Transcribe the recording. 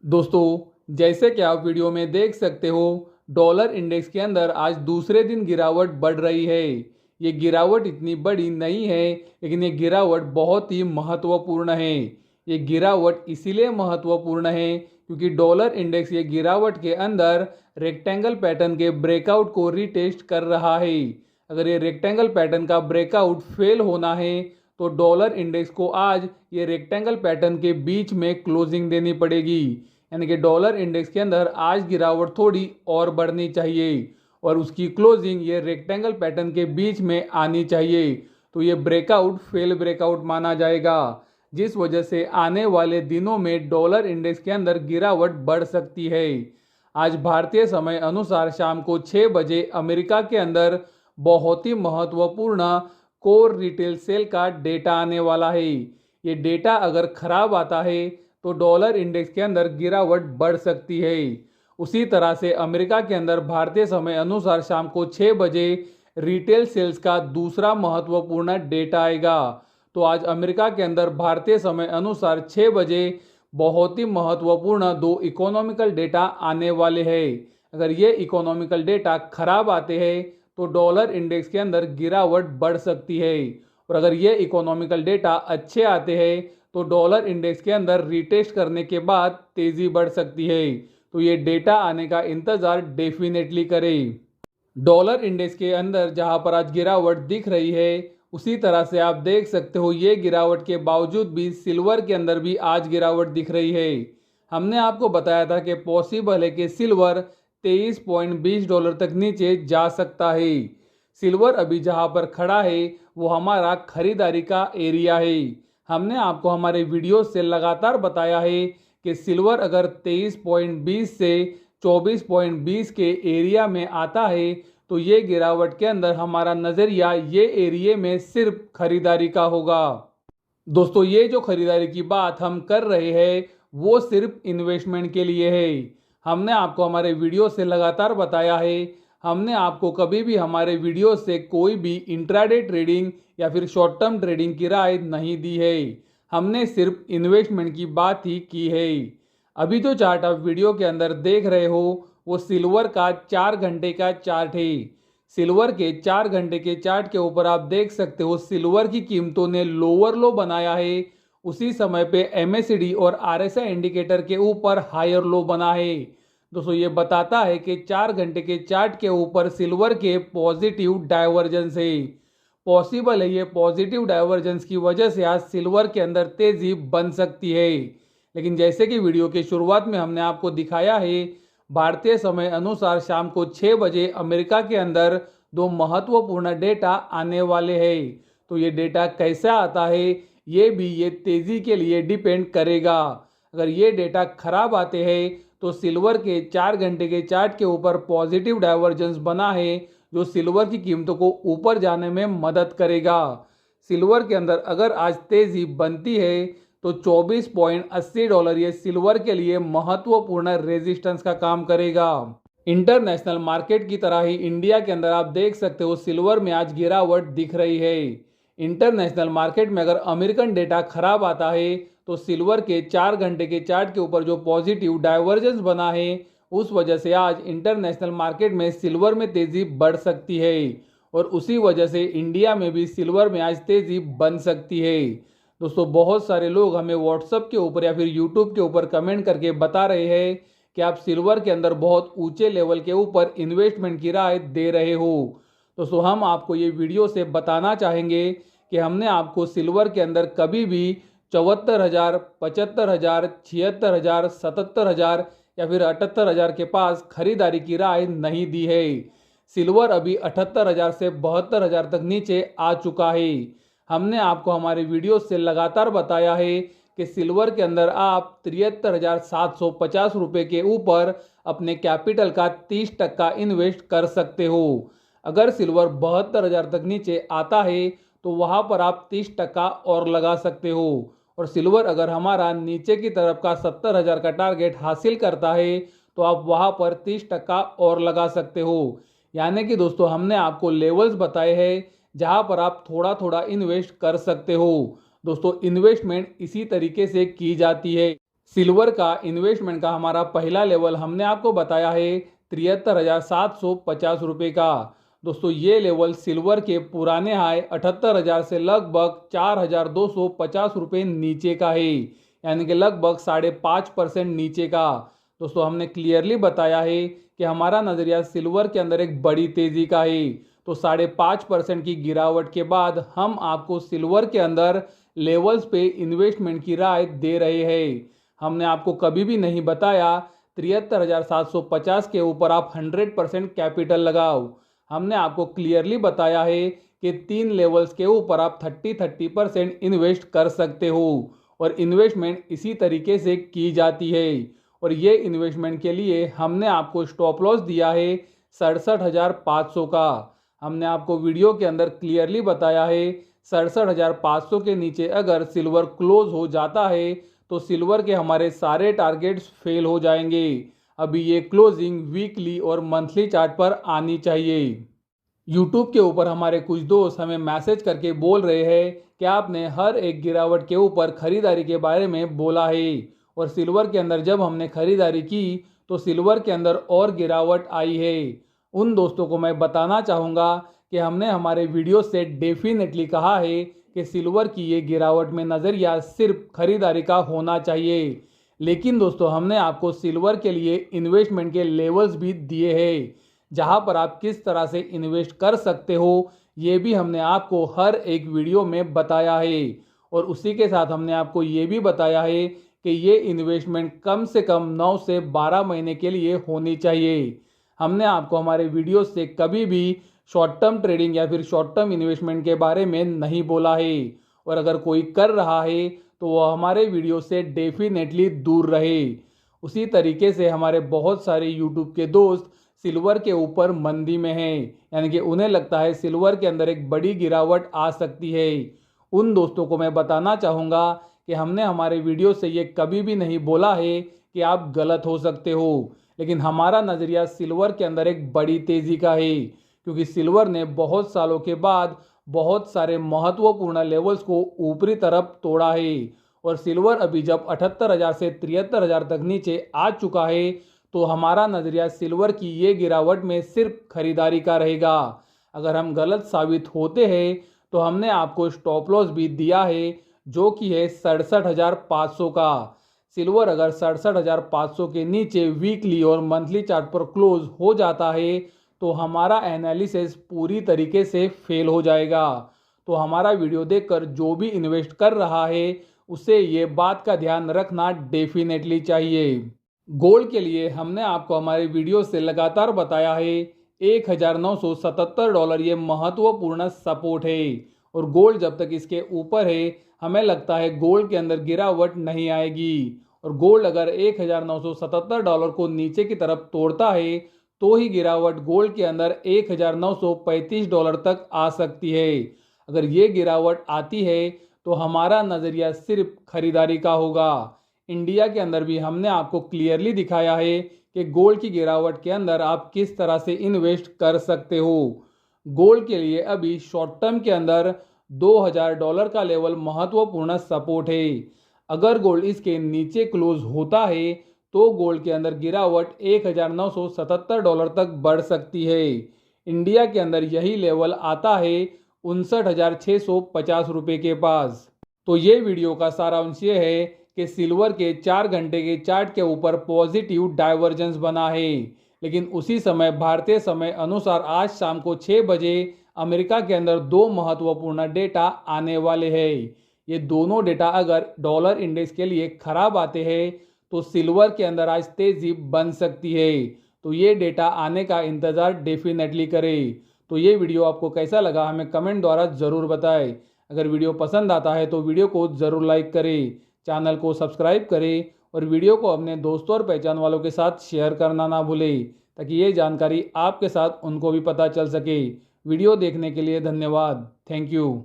दोस्तों, जैसे कि आप वीडियो में देख सकते हो, डॉलर इंडेक्स के अंदर आज दूसरे दिन गिरावट बढ़ रही है। ये गिरावट इतनी बड़ी नहीं है, लेकिन ये गिरावट बहुत ही महत्वपूर्ण है। ये गिरावट इसीलिए महत्वपूर्ण है क्योंकि डॉलर इंडेक्स ये गिरावट के अंदर रेक्टेंगल पैटर्न के ब्रेकआउट को रीटेस्ट कर रहा है। अगर ये रेक्टेंगल पैटर्न का ब्रेकआउट फेल होना है तो डॉलर इंडेक्स को आज ये रेक्टेंगल पैटर्न के बीच में क्लोजिंग देनी पड़ेगी। यानी कि डॉलर इंडेक्स के अंदर आज गिरावट थोड़ी और बढ़नी चाहिए और उसकी क्लोजिंग ये रेक्टेंगल पैटर्न के बीच में आनी चाहिए। तो ये ब्रेकआउट फेल ब्रेकआउट माना जाएगा, जिस वजह से आने वाले दिनों में डॉलर इंडेक्स के अंदर गिरावट बढ़ सकती है। आज भारतीय समय अनुसार शाम को 6 बजे अमेरिका के अंदर बहुत ही महत्वपूर्ण कोर रिटेल सेल का डेटा आने वाला है। ये डेटा अगर खराब आता है तो डॉलर इंडेक्स के अंदर गिरावट बढ़ सकती है। उसी तरह से अमेरिका के अंदर भारतीय समय अनुसार शाम को 6 बजे रिटेल सेल्स का दूसरा महत्वपूर्ण डेटा आएगा। तो आज अमेरिका के अंदर भारतीय समय अनुसार 6 बजे बहुत ही महत्वपूर्ण दो इकोनॉमिकल डेटा आने वाले हैं। अगर ये इकोनॉमिकल डेटा खराब आते हैं तो डॉलर इंडेक्स के अंदर गिरावट बढ़ सकती है, और अगर ये इकोनॉमिकल डेटा अच्छे आते हैं तो डॉलर इंडेक्स के अंदर रीटेस्ट करने के बाद तेजी बढ़ सकती है। तो ये डेटा आने का इंतजार डेफिनेटली करें। डॉलर इंडेक्स के अंदर जहां पर आज गिरावट दिख रही है, उसी तरह से आप देख सकते हो ये गिरावट के बावजूद भी सिल्वर के अंदर भी आज गिरावट दिख रही है। हमने आपको बताया था कि पॉसिबल है कि सिल्वर 23.20 डॉलर तक नीचे जा सकता है। सिल्वर अभी जहां पर खड़ा है वो हमारा खरीदारी का एरिया है। हमने आपको हमारे वीडियो से लगातार बताया है कि सिल्वर अगर 23.20 से 24.20 के एरिया में आता है तो ये गिरावट के अंदर हमारा नज़रिया ये एरिया में सिर्फ खरीदारी का होगा। दोस्तों, ये जो खरीदारी की बात हम कर रहे हैं वो सिर्फ इन्वेस्टमेंट के लिए है। हमने आपको हमारे वीडियो से लगातार बताया है, हमने आपको कभी भी हमारे वीडियो से कोई भी इंट्राडे ट्रेडिंग या फिर शॉर्ट टर्म ट्रेडिंग की राय नहीं दी है। हमने सिर्फ इन्वेस्टमेंट की बात ही की है। अभी जो चार्ट आप वीडियो के अंदर देख रहे हो वो सिल्वर का 4 घंटे का चार्ट है। सिल्वर के 4 घंटे के चार्ट के ऊपर आप देख सकते हो सिल्वर की कीमतों ने लोअर लो बनाया है। उसी समय पे MACD और RSI इंडिकेटर के ऊपर हायर लो बना है। दोस्तों, ये बताता है कि 4 घंटे के चार्ट के ऊपर सिल्वर के पॉजिटिव डाइवर्जेंस है। पॉसिबल है ये पॉजिटिव डाइवर्जेंस की वजह से आज सिल्वर के अंदर तेजी बन सकती है। लेकिन जैसे कि वीडियो के शुरुआत में हमने आपको दिखाया है, भारतीय समय अनुसार शाम को 6 बजे अमेरिका के अंदर दो महत्वपूर्ण डेटा आने वाले हैं। तो ये डेटा कैसा आता है ये तेजी के लिए डिपेंड करेगा। अगर ये डेटा खराब आते हैं तो सिल्वर के 4 घंटे के चार्ट के ऊपर पॉजिटिव डाइवर्जेंस बना है, जो सिल्वर की कीमतों को ऊपर जाने में मदद करेगा। सिल्वर के अंदर अगर आज तेजी बनती है तो 24.80 डॉलर ये सिल्वर के लिए महत्वपूर्ण रेजिस्टेंस का काम करेगा। इंटरनेशनल मार्केट की तरह ही इंडिया के अंदर आप देख सकते हो सिल्वर में आज गिरावट दिख रही है। इंटरनेशनल मार्केट में अगर अमेरिकन डेटा खराब आता है तो सिल्वर के 4 घंटे के चार्ट के ऊपर जो पॉजिटिव डाइवर्जेंस बना है उस वजह से आज इंटरनेशनल मार्केट में सिल्वर में तेजी बढ़ सकती है, और उसी वजह से इंडिया में भी सिल्वर में आज तेजी बन सकती है। दोस्तों, बहुत सारे लोग हमें व्हाट्सएप के ऊपर या फिर यूट्यूब के ऊपर कमेंट करके बता रहे हैं कि आप सिल्वर के अंदर बहुत ऊंचे लेवल के ऊपर इन्वेस्टमेंट की राय दे रहे हो। दोस्तों, हम आपको ये वीडियो से बताना चाहेंगे कि हमने आपको सिल्वर के अंदर कभी भी 74,000, 75,000, 76,000, 77,000 या फिर 78,000 के पास खरीदारी की राय नहीं दी है। सिल्वर अभी 78,000 से 72,000 तक नीचे आ चुका है। हमने आपको हमारे वीडियो से लगातार बताया है कि सिल्वर के अंदर आप 73,750 रुपये के ऊपर अपने कैपिटल का 30% इन्वेस्ट कर सकते हो। अगर सिल्वर 72,000 तक नीचे आता है तो वहाँ पर आप 30% और लगा सकते हो, और सिल्वर अगर हमारा नीचे की तरफ का 70,000 का टारगेट हासिल करता है तो आप वहाँ पर 30% और लगा सकते हो। यानी कि दोस्तों, हमने आपको लेवल्स बताए हैं जहाँ पर आप थोड़ा थोड़ा इन्वेस्ट कर सकते हो। दोस्तों, इन्वेस्टमेंट इसी तरीके से की जाती है। सिल्वर का इन्वेस्टमेंट का हमारा पहला लेवल हमने आपको बताया है 73,750 रुपये का। दोस्तों ये लेवल सिल्वर के पुराने हाई 78,000 से लगभग 4,250 रुपये नीचे का है, यानी कि लगभग 5.5% नीचे का। दोस्तों हमने क्लियरली बताया है कि हमारा नज़रिया सिल्वर के अंदर एक बड़ी तेज़ी का है। तो 5.5% की गिरावट के बाद हम आपको सिल्वर के अंदर लेवल्स पे इन्वेस्टमेंट की राय दे रहे हैं। हमने आपको कभी भी नहीं बताया 73,750 के ऊपर आप 100% कैपिटल लगाओ। हमने आपको क्लियरली बताया है कि 3 लेवल्स के ऊपर आप 30% इन्वेस्ट कर सकते हो और इन्वेस्टमेंट इसी तरीके से की जाती है। और ये इन्वेस्टमेंट के लिए हमने आपको स्टॉप लॉस दिया है 67,500 का। हमने आपको वीडियो के अंदर क्लियरली बताया है 67,500 के नीचे अगर सिल्वर क्लोज हो जाता है तो सिल्वर के हमारे सारे टारगेट्स फेल हो जाएंगे। अभी ये क्लोजिंग वीकली और मंथली चार्ट पर आनी चाहिए। यूट्यूब के ऊपर हमारे कुछ दोस्त हमें मैसेज करके बोल रहे हैं कि आपने हर एक गिरावट के ऊपर खरीदारी के बारे में बोला है और सिल्वर के अंदर जब हमने खरीदारी की तो सिल्वर के अंदर और गिरावट आई है। उन दोस्तों को मैं बताना चाहूँगा कि हमने हमारे वीडियो से डेफिनेटली कहा है कि सिल्वर की ये गिरावट में नज़रिया सिर्फ खरीदारी का होना चाहिए। लेकिन दोस्तों हमने आपको सिल्वर के लिए इन्वेस्टमेंट के लेवल्स भी दिए हैं, जहां पर आप किस तरह से इन्वेस्ट कर सकते हो ये भी हमने आपको हर एक वीडियो में बताया है। और उसी के साथ हमने आपको ये भी बताया है कि ये इन्वेस्टमेंट कम से कम 9 से 12 महीने के लिए होनी चाहिए। हमने आपको हमारे वीडियो से कभी भी शॉर्ट टर्म ट्रेडिंग या फिर शॉर्ट टर्म इन्वेस्टमेंट के बारे में नहीं बोला है। और अगर कोई कर रहा है तो वह हमारे वीडियो से डेफिनेटली दूर रहे। उसी तरीके से हमारे बहुत सारे यूट्यूब के दोस्त सिल्वर के ऊपर मंदी में हैं, यानी कि उन्हें लगता है सिल्वर के अंदर एक बड़ी गिरावट आ सकती है। उन दोस्तों को मैं बताना चाहूँगा कि हमने हमारे वीडियो से ये कभी भी नहीं बोला है कि आप गलत हो सकते हो, लेकिन हमारा नज़रिया सिल्वर के अंदर एक बड़ी तेज़ी का है, क्योंकि सिल्वर ने बहुत सालों के बाद बहुत सारे महत्वपूर्ण लेवल्स को ऊपरी तरफ तोड़ा है। और सिल्वर अभी जब 78,000 से 73,000 तक नीचे आ चुका है तो हमारा नज़रिया सिल्वर की ये गिरावट में सिर्फ खरीदारी का रहेगा। अगर हम गलत साबित होते हैं तो हमने आपको स्टॉप लॉस भी दिया है जो कि है 67,500 का। सिल्वर अगर 67,500 के नीचे वीकली और मंथली चार्ट पर क्लोज हो जाता है तो हमारा एनालिसिस पूरी तरीके से फेल हो जाएगा। तो हमारा वीडियो देखकर जो भी इन्वेस्ट कर रहा है उसे ये बात का ध्यान रखना डेफिनेटली चाहिए। गोल्ड के लिए हमने आपको हमारे वीडियो से लगातार बताया है $1,977 ये महत्वपूर्ण सपोर्ट है और गोल्ड जब तक इसके ऊपर है हमें लगता है गोल्ड के अंदर गिरावट नहीं आएगी। और गोल्ड अगर $1,977 को नीचे की तरफ तोड़ता है तो ही गिरावट गोल्ड के अंदर $1,935 तक आ सकती है। अगर ये गिरावट आती है तो हमारा नज़रिया सिर्फ खरीदारी का होगा। इंडिया के अंदर भी हमने आपको क्लियरली दिखाया है कि गोल्ड की गिरावट के अंदर आप किस तरह से इन्वेस्ट कर सकते हो। गोल्ड के लिए अभी शॉर्ट टर्म के अंदर $2,000 का लेवल महत्वपूर्ण सपोर्ट है। अगर गोल्ड इसके नीचे क्लोज होता है तो गोल्ड के अंदर गिरावट $1,977 तक बढ़ सकती है। इंडिया के अंदर यही लेवल आता है 59,650 रुपये के पास। तो ये वीडियो का सारांश ये है कि सिल्वर के 4 घंटे के चार्ट के ऊपर पॉजिटिव डाइवर्जेंस बना है, लेकिन उसी समय भारतीय समय अनुसार आज शाम को 6 बजे अमेरिका के अंदर 2 महत्वपूर्ण डेटा आने वाले हैं। ये दोनों डेटा अगर डॉलर इंडेक्स के लिए खराब आते हैं तो सिल्वर के अंदर आज तेजी बन सकती है। तो ये डेटा आने का इंतज़ार डेफिनेटली करें। तो ये वीडियो आपको कैसा लगा हमें कमेंट द्वारा ज़रूर बताएं। अगर वीडियो पसंद आता है तो वीडियो को ज़रूर लाइक करें, चैनल को सब्सक्राइब करें और वीडियो को अपने दोस्तों और पहचान वालों के साथ शेयर करना ना भूलें, ताकि ये जानकारी आपके साथ उनको भी पता चल सके। वीडियो देखने के लिए धन्यवाद। Thank you.